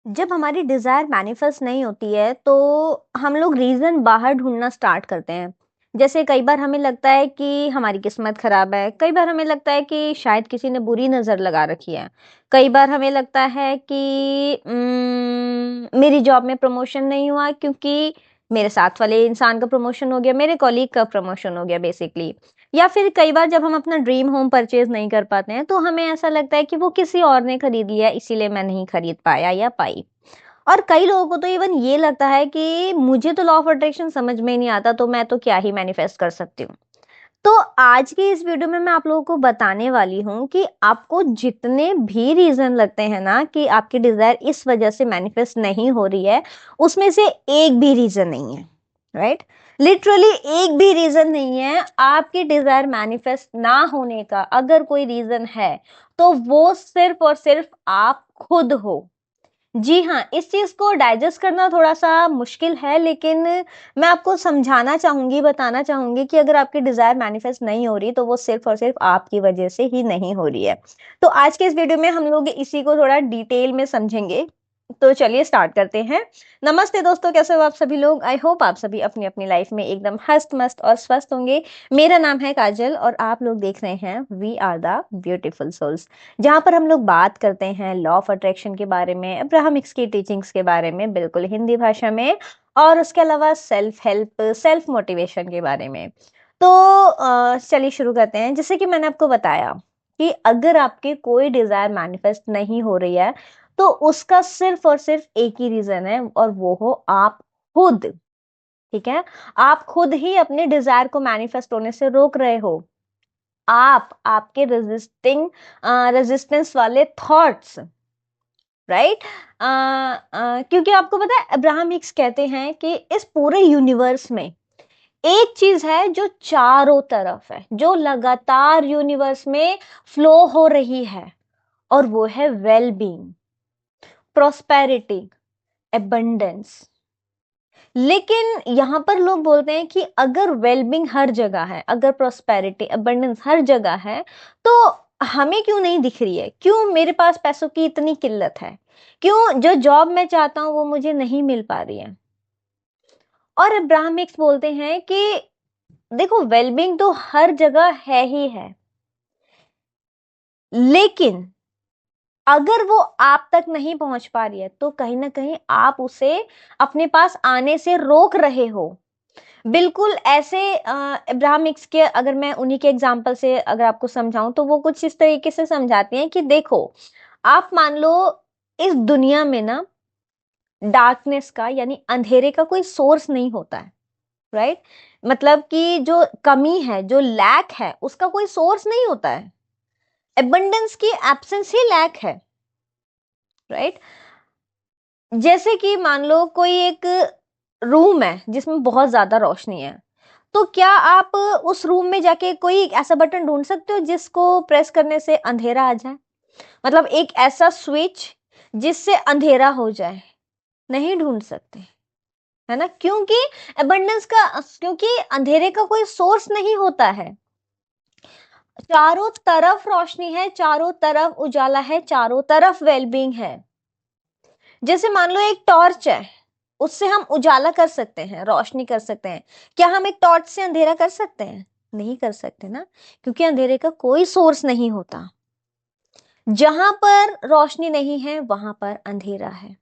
जब हमारी Dzire manifest नहीं होती है तो हम लोग रीजन बाहर ढूंढना स्टार्ट करते हैं। जैसे कई बार हमें लगता है कि हमारी किस्मत खराब है, कई बार हमें लगता है कि शायद किसी ने बुरी नजर लगा रखी है, कई बार हमें लगता है कि मेरी जॉब में प्रमोशन नहीं हुआ क्योंकि मेरे साथ वाले इंसान का प्रमोशन हो गया, मेरे कॉलीग का प्रमोशन हो गया बेसिकली। या फिर कई बार जब हम अपना ड्रीम होम परचेज नहीं कर पाते हैं तो हमें ऐसा लगता है कि वो किसी और ने खरीद लिया इसीलिए मैं नहीं खरीद पाया या पाई। और कई लोगों को तो इवन ये लगता है कि मुझे तो लॉ ऑफ अट्रैक्शन समझ में ही नहीं आता तो मैं तो क्या ही मैनिफेस्ट कर सकती हूँ। तो आज की इस वीडियो में मैं आप लोगों को बताने वाली हूँ कि आपको जितने भी रीजन लगते हैं ना कि आपकी डिजायर इस वजह से मैनिफेस्ट नहीं हो रही है, उसमें से एक भी रीजन नहीं है। राइट? लिटरली एक भी रीजन नहीं है आपकी डिजायर मैनिफेस्ट ना होने का। अगर कोई रीजन है तो वो सिर्फ और सिर्फ आप खुद हो। जी हाँ, इस चीज को डाइजेस्ट करना थोड़ा सा मुश्किल है, लेकिन मैं आपको समझाना चाहूंगी, बताना चाहूंगी कि अगर आपकी डिजायर मैनिफेस्ट नहीं हो रही तो वो सिर्फ और सिर्फ आपकी वजह से ही नहीं हो रही है। तो आज के इस वीडियो में हम लोग इसी को थोड़ा डिटेल में समझेंगे। तो चलिए स्टार्ट करते हैं। नमस्ते दोस्तों, कैसे हो आप सभी लोग? आई होप आप सभी अपनी अपनी लाइफ में एकदम हस्त मस्त और स्वस्थ होंगे। मेरा नाम है काजल और आप लोग देख रहे हैं we are the beautiful souls, जहां पर हम लोग बात करते हैं लॉ ऑफ अट्रैक्शन के बारे में, अब्राहमिक्स की टीचिंग्स के बारे में बिल्कुल हिंदी भाषा में, और उसके अलावा सेल्फ हेल्प, सेल्फ मोटिवेशन के बारे में। तो चलिए शुरू करते हैं। जैसे कि मैंने आपको बताया कि अगर आपकी कोई डिजायर मैनिफेस्ट नहीं हो रही है तो उसका सिर्फ और सिर्फ एक ही रीजन है और वो हो आप खुद। ठीक है? आप खुद ही अपने डिजायर को मैनिफेस्ट होने से रोक रहे हो। आप आपके रेजिस्टेंस वाले थॉट्स। राइट? क्योंकि आपको पता है अब्राहम हिक्स कहते हैं कि इस पूरे यूनिवर्स में एक चीज है जो चारों तरफ है, जो लगातार यूनिवर्स में फ्लो हो रही है, और वो है वेल बीइंग, प्रोस्पेरिटी, एबंडेंस। लेकिन यहां पर लोग बोलते हैं कि अगर वेलबींग हर जगह है, अगर प्रोस्पेरिटी अबंडेंस हर जगह है, तो हमें क्यों नहीं दिख रही है? क्यों मेरे पास पैसों की इतनी किल्लत है? क्यों जो जॉब मैं चाहता हूं वो मुझे नहीं मिल पा रही है? और अब्राहमिक्स बोलते हैं कि देखो, वेलबींग तो हर जगह है ही है, लेकिन अगर वो आप तक नहीं पहुंच पा रही है तो कहीं ना कहीं आप उसे अपने पास आने से रोक रहे हो। बिल्कुल ऐसे इब्राहिमिक्स के, अगर मैं उन्हीं के एग्जाम्पल से अगर आपको समझाऊं तो वो कुछ इस तरीके से समझाती हैं कि देखो, आप मान लो इस दुनिया में ना डार्कनेस का यानी अंधेरे का कोई सोर्स नहीं होता है। राइट? मतलब कि जो कमी है, जो लैक है, उसका कोई सोर्स नहीं होता है। एबंडेंस की एब्सेंस ही लैक है। राइट? जैसे कि मान लो कोई एक रूम है जिसमें बहुत ज्यादा रोशनी है, तो क्या आप उस रूम में जाके कोई ऐसा बटन ढूंढ सकते हो जिसको प्रेस करने से अंधेरा आ जाए? मतलब एक ऐसा स्विच जिससे अंधेरा हो जाए? नहीं ढूंढ सकते, है ना? क्योंकि अबंडेंस का, क्योंकि अंधेरे का कोई सोर्स नहीं होता है। चारों तरफ रोशनी है, चारों तरफ उजाला है, चारों तरफ वेलबींग है। जैसे मान लो एक टॉर्च है, उससे हम उजाला कर सकते हैं, रोशनी कर सकते हैं। क्या हम एक टॉर्च से अंधेरा कर सकते हैं? नहीं कर सकते ना, क्योंकि अंधेरे का कोई सोर्स नहीं होता। जहां पर रोशनी नहीं है वहां पर अंधेरा है।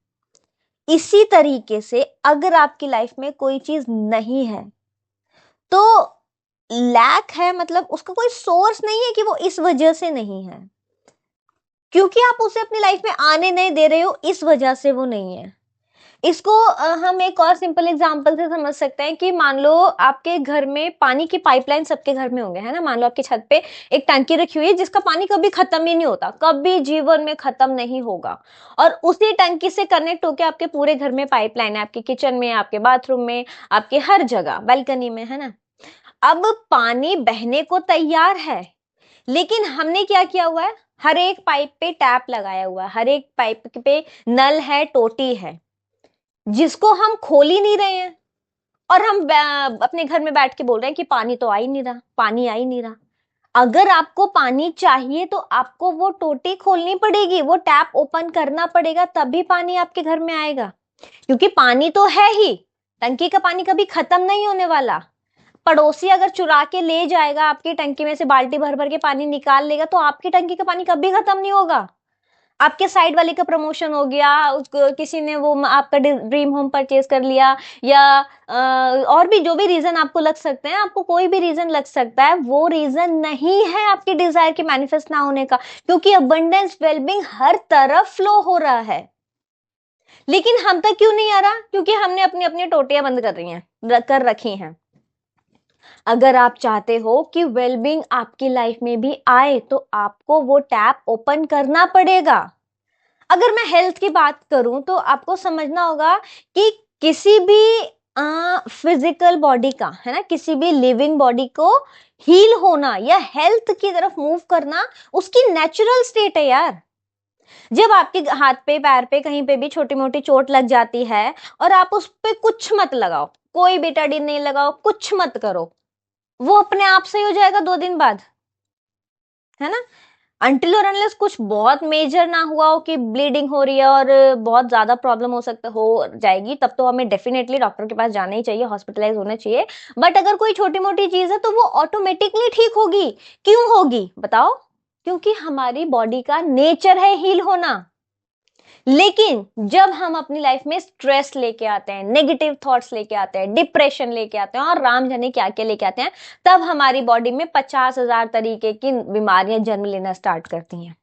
इसी तरीके से अगर आपकी लाइफ में कोई चीज नहीं है तो लैक है, मतलब उसका कोई सोर्स नहीं है कि वो इस वजह से नहीं है। क्योंकि आप उसे अपनी लाइफ में आने नहीं दे रहे हो, इस वजह से वो नहीं है। इसको हम एक और सिंपल एग्जांपल से समझ सकते हैं कि मान लो आपके घर में पानी की पाइपलाइन, सबके घर में होंगे, है ना? मान लो आपकी छत पे एक टंकी रखी हुई है जिसका पानी कभी खत्म ही नहीं होता, कभी जीवन में खत्म नहीं होगा, और उसी टंकी से कनेक्ट होकर आपके पूरे घर में पाइपलाइन है, आपके किचन में, आपके बाथरूम में, आपके हर जगह, बालकनी में, है ना? अब पानी बहने को तैयार है, लेकिन हमने क्या किया हुआ है? हर एक पाइप पे टैप लगाया हुआ है, हर एक पाइप पे नल है, टोटी है, जिसको हम खोल ही नहीं रहे हैं। और हम अपने घर में बैठ के बोल रहे हैं कि पानी तो आ ही नहीं रहा, पानी आ ही नहीं रहा। अगर आपको पानी चाहिए तो आपको वो टोटी खोलनी पड़ेगी, वो टैप ओपन करना पड़ेगा, तभी पानी आपके घर में आएगा। क्योंकि पानी तो है ही, टंकी का पानी कभी खत्म नहीं होने वाला। पड़ोसी अगर चुरा के ले जाएगा आपकी टंकी में से, बाल्टी भर भर के पानी निकाल लेगा, तो आपकी टंकी का पानी कभी खत्म नहीं होगा। आपके साइड वाले का प्रमोशन हो गया, उसको किसी ने वो आपका ड्रीम होम परचेज कर लिया, या और भी जो भी रीजन आपको लग सकते हैं, आपको कोई भी रीजन लग सकता है, वो रीजन नहीं है आपकी डिजायर के मैनिफेस्ट ना होने का। क्योंकि अबंडेंस वेलबींग हर तरफ फ्लो हो रहा है, लेकिन हम तक क्यों नहीं आ रहा? क्योंकि हमने अपनी अपनी टोटियां बंद कर रखी हैं। अगर आप चाहते हो कि वेलबींग आपकी लाइफ में भी आए, तो आपको वो टैप ओपन करना पड़ेगा। अगर मैं हेल्थ की बात करूं तो आपको समझना होगा कि किसी भी फिजिकल बॉडी का, है ना, किसी भी लिविंग बॉडी को हील होना या हेल्थ की तरफ मूव करना उसकी नेचुरल स्टेट है यार। जब आपके हाथ पे पैर पे कहीं पे भी छोटी मोटी चोट लग जाती है, और आप उस पे कुछ मत लगाओ, कोई बेटाडीन नहीं लगाओ, कुछ मत करो, वो अपने आप सही हो जाएगा 2 दिन बाद, है ना। अनटिल और अनलेस कुछ बहुत मेजर ना हुआ हो कि ब्लीडिंग हो रही है और बहुत ज्यादा प्रॉब्लम हो जाएगी, तब तो हमें डेफिनेटली डॉक्टर के पास जाना ही चाहिए, हॉस्पिटलाइज होना चाहिए। बट अगर कोई छोटी मोटी चीज है तो वो ऑटोमेटिकली ठीक होगी। क्यों होगी बताओ? क्योंकि हमारी बॉडी का नेचर है हील होना। लेकिन जब हम अपनी लाइफ में स्ट्रेस लेके आते हैं, नेगेटिव थॉट्स लेके आते हैं, डिप्रेशन लेके आते हैं और राम जाने क्या क्या लेके आते हैं, तब हमारी बॉडी में 50,000 तरीके की बीमारियां जन्म लेना स्टार्ट करती हैं।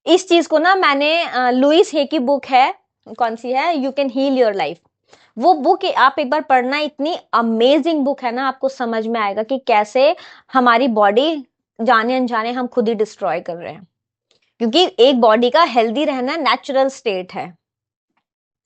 इस चीज को ना मैंने लुइस हे की बुक है, कौन सी है, you can heal your life, वो बुक आप एक बार पढ़ना, इतनी अमेजिंग बुक है ना, आपको समझ में आएगा कि कैसे हमारी बॉडी जाने अनजाने हम खुद ही डिस्ट्रॉय कर रहे हैं। क्योंकि एक बॉडी का हेल्दी रहना नेचुरल स्टेट है,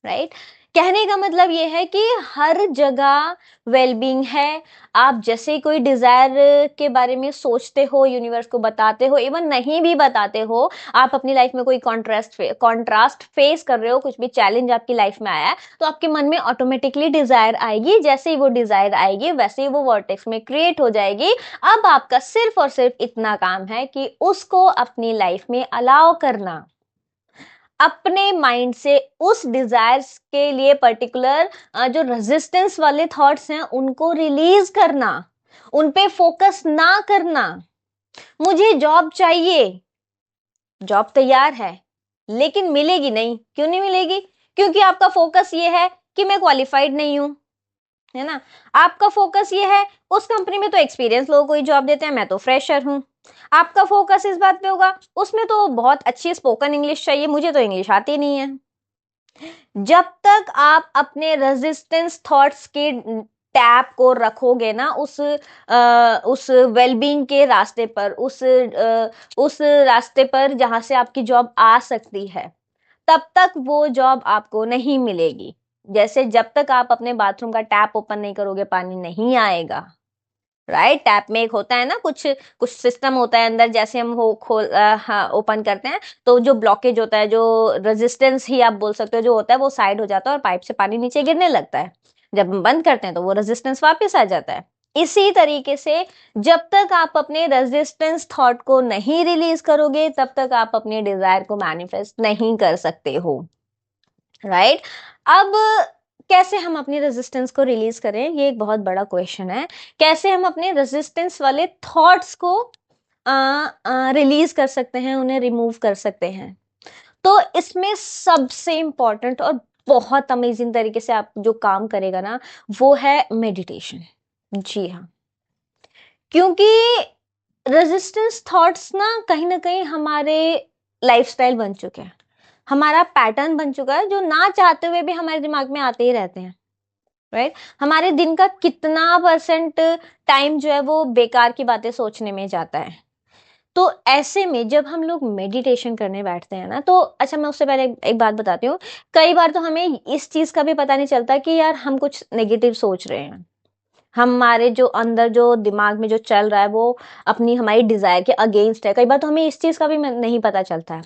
राइट। कहने का मतलब ये है कि हर जगह वेलबींग है। आप जैसे कोई डिजायर के बारे में सोचते हो, यूनिवर्स को बताते हो, इवन नहीं भी बताते हो, आप अपनी लाइफ में कोई कॉन्ट्रास्ट फेस कर रहे हो, कुछ भी चैलेंज आपकी लाइफ में आया है, तो आपके मन में ऑटोमेटिकली डिजायर आएगी। जैसे ही वो डिजायर आएगी वैसे ही वो वर्टेक्स में क्रिएट हो जाएगी। अब आपका सिर्फ और सिर्फ इतना काम है कि उसको अपनी लाइफ में अलाउ करना, अपने माइंड से उस डिजायर्स के लिए पर्टिकुलर जो रेजिस्टेंस वाले थॉट्स हैं उनको रिलीज करना, उन पे फोकस ना करना। मुझे जॉब चाहिए, जॉब तैयार है, लेकिन मिलेगी नहीं। क्यों नहीं मिलेगी? क्योंकि आपका फोकस ये है कि मैं क्वालिफाइड नहीं हूं, है ना। आपका फोकस ये है उस कंपनी में तो एक्सपीरियंस लोगों को ही जॉब देते हैं, मैं तो फ्रेशर हूं। आपका फोकस इस बात पे होगा उसमें तो बहुत अच्छी स्पोकन इंग्लिश चाहिए, मुझे तो इंग्लिश आती नहीं है। जब तक आप अपने रेजिस्टेंस थॉट्स के टैप को रखोगे ना उस वेलबींग के रास्ते पर, उस रास्ते पर जहां से आपकी जॉब आ सकती है, तब तक वो जॉब आपको नहीं मिलेगी। जैसे जब तक आप अपने बाथरूम का टैप ओपन नहीं करोगे पानी नहीं आएगा, राइट। टैप में एक होता है ना, कुछ कुछ सिस्टम होता है अंदर, जैसे हम वो हाँ ओपन करते हैं तो जो ब्लॉकेज होता है, जो रेजिस्टेंस ही आप बोल सकते हो जो होता है, वो साइड हो जाता है और पाइप से पानी नीचे गिरने लगता है। जब हम बंद करते हैं तो वो रेजिस्टेंस वापस आ जाता है। इसी तरीके से जब तक आप अपने रेजिस्टेंस थॉट को नहीं रिलीज करोगे, तब तक आप अपने डिजायर को मैनिफेस्ट नहीं कर सकते हो, राइट। अब कैसे हम अपनी रेजिस्टेंस को रिलीज करें, ये एक बहुत बड़ा क्वेश्चन है। कैसे हम अपने रेजिस्टेंस वाले थॉट्स को रिलीज कर सकते हैं, उन्हें रिमूव कर सकते हैं? तो इसमें सबसे इंपॉर्टेंट और बहुत अमेजिंग तरीके से आप जो काम करेगा ना, वो है मेडिटेशन। जी हाँ। क्योंकि रेजिस्टेंस थॉट्स ना कहीं हमारे लाइफस्टाइल बन चुके हैं, हमारा पैटर्न बन चुका है, जो ना चाहते हुए भी हमारे दिमाग में आते ही रहते हैं, राइट। हमारे दिन का कितना परसेंट टाइम जो है वो बेकार की बातें सोचने में जाता है। तो ऐसे में जब हम लोग मेडिटेशन करने बैठते हैं ना, तो अच्छा मैं उससे पहले एक बात बताती हूँ। कई बार तो हमें इस चीज का भी पता नहीं चलता कि यार हम कुछ नेगेटिव सोच रहे हैं, हमारे जो अंदर जो दिमाग में जो चल रहा है वो अपनी हमारी डिजायर के अगेंस्ट है। कई बार तो हमें इस चीज का भी नहीं पता चलता है।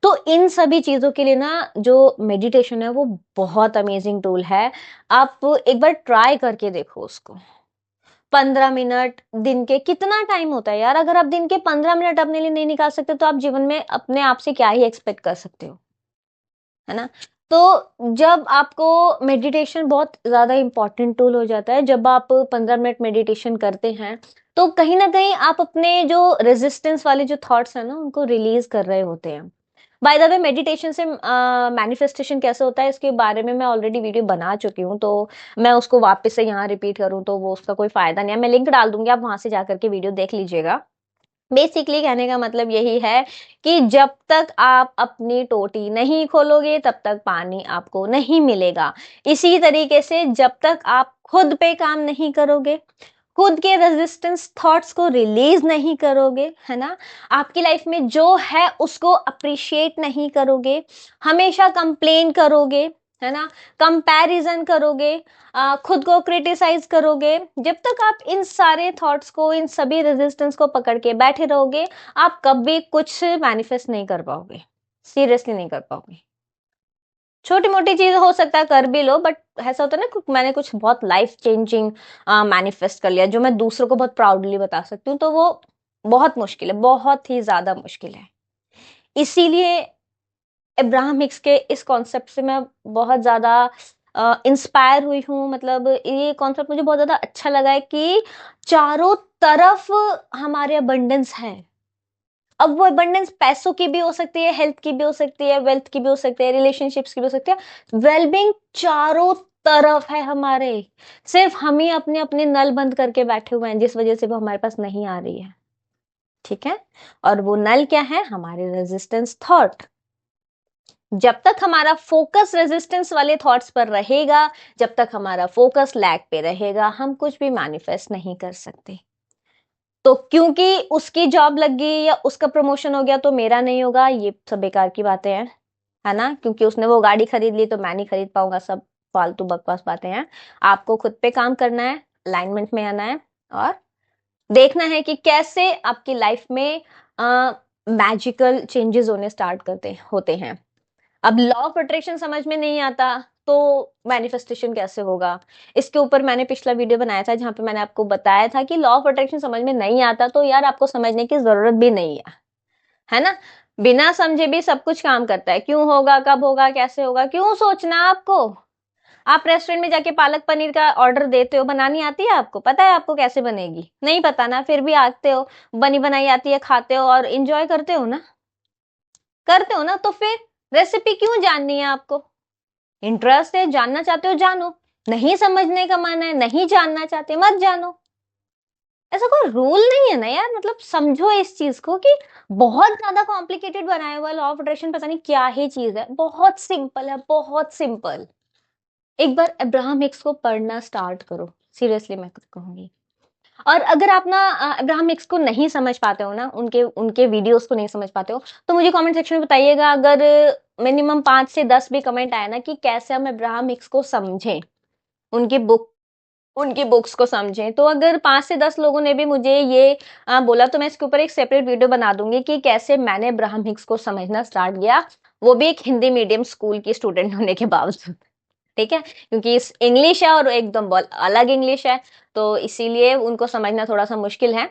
तो इन सभी चीजों के लिए ना जो मेडिटेशन है वो बहुत अमेजिंग टूल है। आप एक बार ट्राई करके देखो उसको। 15 मिनट दिन के कितना टाइम होता है यार? अगर आप दिन के 15 मिनट अपने लिए नहीं निकाल सकते तो आप जीवन में अपने आप से क्या ही एक्सपेक्ट कर सकते हो, है ना? तो जब आपको मेडिटेशन बहुत ज़्यादा इम्पोर्टेंट टूल हो जाता है, जब आप 15 मिनट मेडिटेशन करते हैं, तो कहीं न कहीं आप अपने जो रेज़िस्टेंस वाले जो थॉट्स हैं ना, उनको रिलीज़ कर रहे होते हैं। बाय द वे मेडिटेशन से मैनिफेस्टेशन कैसे होता है इसके बारे में मैं ऑलरेडी वीडियो बना चुकी हूँ, तो मैं उसको वापस से यहाँ रिपीट करूँ तो वो उसका कोई फ़ायदा नहीं है। मैं लिंक डाल दूँगी, आप वहाँ से जाकर के वीडियो देख लीजिएगा। बेसिकली कहने का मतलब यही है कि जब तक आप अपनी टोटी नहीं खोलोगे तब तक पानी आपको नहीं मिलेगा। इसी तरीके से जब तक आप खुद पे काम नहीं करोगे, खुद के रेजिस्टेंस थॉट्स को रिलीज नहीं करोगे, है ना? आपकी लाइफ में जो है उसको अप्रिशिएट नहीं करोगे, हमेशा कंप्लेन करोगे, है ना? कंपैरिजन करोगे, खुद को क्रिटिसाइज करोगे, जब तक आप इन सारे थॉट्स को, इन सभी रेजिस्टेंस को पकड़ के बैठे रहोगे, आप कभी कुछ मैनिफेस्ट नहीं कर पाओगे, सीरियसली नहीं कर पाओगे। छोटी मोटी चीज हो सकता है कर भी लो, बट ऐसा होता है ना, मैंने कुछ बहुत लाइफ चेंजिंग मैनिफेस्ट कर लिया जो मैं दूसरों को बहुत प्राउडली बता सकती हूँ, तो वो बहुत मुश्किल है, बहुत ही ज्यादा मुश्किल है। इसीलिए अब्राहम हिक्स के इस कॉन्सेप्ट से मैं बहुत ज्यादा इंस्पायर हुई हूँ। मतलब ये कॉन्सेप्ट मुझे बहुत ज्यादा अच्छा लगा है कि चारों तरफ हमारे अबंडेंस है। अब वो अबंडेंस पैसों की भी हो सकती है, हेल्थ की भी हो सकती है, वेल्थ की भी हो सकती है, रिलेशनशिप्स की भी हो सकती है, वेलबींग चारों तरफ है हमारे। सिर्फ हम ही अपने अपने नल बंद करके बैठे हुए हैं, जिस वजह से वो हमारे पास नहीं आ रही है। ठीक है? और वो नल क्या है? हमारे रेजिस्टेंस थॉट। जब तक हमारा फोकस रेजिस्टेंस वाले थॉट्स पर रहेगा, जब तक हमारा फोकस लैक पे रहेगा, हम कुछ भी मैनिफेस्ट नहीं कर सकते। तो क्योंकि उसकी जॉब लग गई या उसका प्रमोशन हो गया तो मेरा नहीं होगा, ये सब बेकार की बातें हैं, है ना? क्योंकि उसने वो गाड़ी खरीद ली तो मैं नहीं खरीद पाऊंगा, सब फालतू बकवास बातें हैं। आपको खुद पे काम करना है, अलाइनमेंट में आना है और देखना है कि कैसे आपकी लाइफ में मैजिकल चेंजेस होने स्टार्ट करते होते हैं। अब लॉ ऑफ अट्रैक्शन समझ में नहीं आता तो मैनिफेस्टेशन कैसे होगा? इसके ऊपर मैंने पिछला वीडियो बनाया था जहां पे मैंने आपको बताया था कि लॉ ऑफ अट्रैक्शन समझ में नहीं आता तो यार आपको समझने की जरूरत भी नहीं है ना? बिना समझे भी सब कुछ काम करता है। क्यों होगा, कब होगा, कैसे होगा, क्यों सोचना आपको? आप रेस्टोरेंट में जाके पालक पनीर का ऑर्डर देते हो, बनानी आती है आपको? पता है आपको कैसे बनेगी? नहीं पता ना, फिर भी आते हो, बनी बनाई आती है, खाते हो और इंजॉय करते हो ना? करते हो ना? तो फिर रेसिपी क्यों जाननी है आपको? इंटरेस्ट है, जानना चाहते हो जानो, नहीं समझने का मन है, नहीं जानना चाहते मत जानो। ऐसा कोई रूल नहीं है ना यार, मतलब समझो इस चीज को कि बहुत ज्यादा कॉम्प्लिकेटेड बनाया हुआ लॉ ऑफ अट्रैक्शन पता नहीं क्या ही चीज है, बहुत सिंपल है, बहुत सिंपल। एक बार अब्राहम हिक्स को पढ़ना स्टार्ट करो, सीरियसली मैं कहूंगी। और अगर आप ना अब्राहम हिक्स को नहीं समझ पाते हो ना, उनके उनके वीडियोस को नहीं समझ पाते हो, तो मुझे कमेंट सेक्शन में बताइएगा। अगर मिनिमम 5 से 10 भी कमेंट आए ना कि कैसे हम अब्राहम हिक्स को समझें, उनकी बुक उनकी बुक्स को समझें, तो अगर 5 से 10 लोगों ने भी मुझे ये बोला तो मैं इसके ऊपर एक सेपरेट वीडियो बना दूंगी कि कैसे मैंने अब्राहम हिक्स को समझना स्टार्ट किया, वो भी एक हिंदी मीडियम स्कूल की स्टूडेंट होने के बावजूद। ठीक है? क्योंकि इस इंग्लिश है और एकदम अलग इंग्लिश है, तो इसीलिए उनको समझना थोड़ा सा मुश्किल है।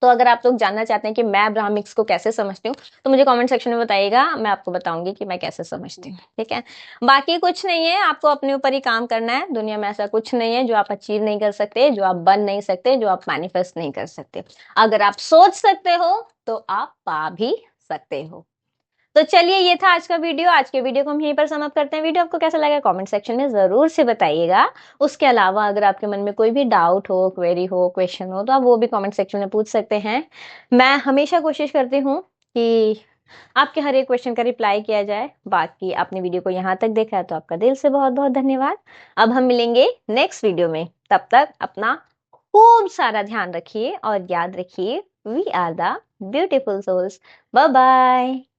तो अगर आप लोग जानना चाहते हैं कि मैं अब्राहम हिक्स को कैसे समझती हूँ तो मुझे कमेंट सेक्शन में बताइएगा, मैं आपको बताऊंगी कि मैं कैसे समझती हूँ। ठीक है? बाकी कुछ नहीं है, आपको अपने ऊपर ही काम करना है। दुनिया में ऐसा कुछ नहीं है जो आप अचीव नहीं कर सकते, जो आप बन नहीं सकते, जो आप मैनिफेस्ट नहीं कर सकते। अगर आप सोच सकते हो तो आप पा भी सकते हो। तो चलिए, ये था आज का वीडियो। आज के वीडियो को हम यहीं पर समाप्त करते हैं। वीडियो आपको कैसा लगा कमेंट सेक्शन में जरूर से बताइएगा। उसके अलावा अगर आपके मन में कोई भी डाउट हो, क्वेरी हो, क्वेश्चन हो तो आप वो भी कमेंट सेक्शन में पूछ सकते हैं। मैं हमेशा कोशिश करती हूँ कि आपके हर एक क्वेश्चन का रिप्लाई किया जाए। बाकी आपने वीडियो को यहाँ तक देखा है तो आपका दिल से बहुत बहुत धन्यवाद। अब हम मिलेंगे नेक्स्ट वीडियो में, तब तक अपना खूब सारा ध्यान रखिए और याद रखिए, we are the beautiful souls. Bye bye.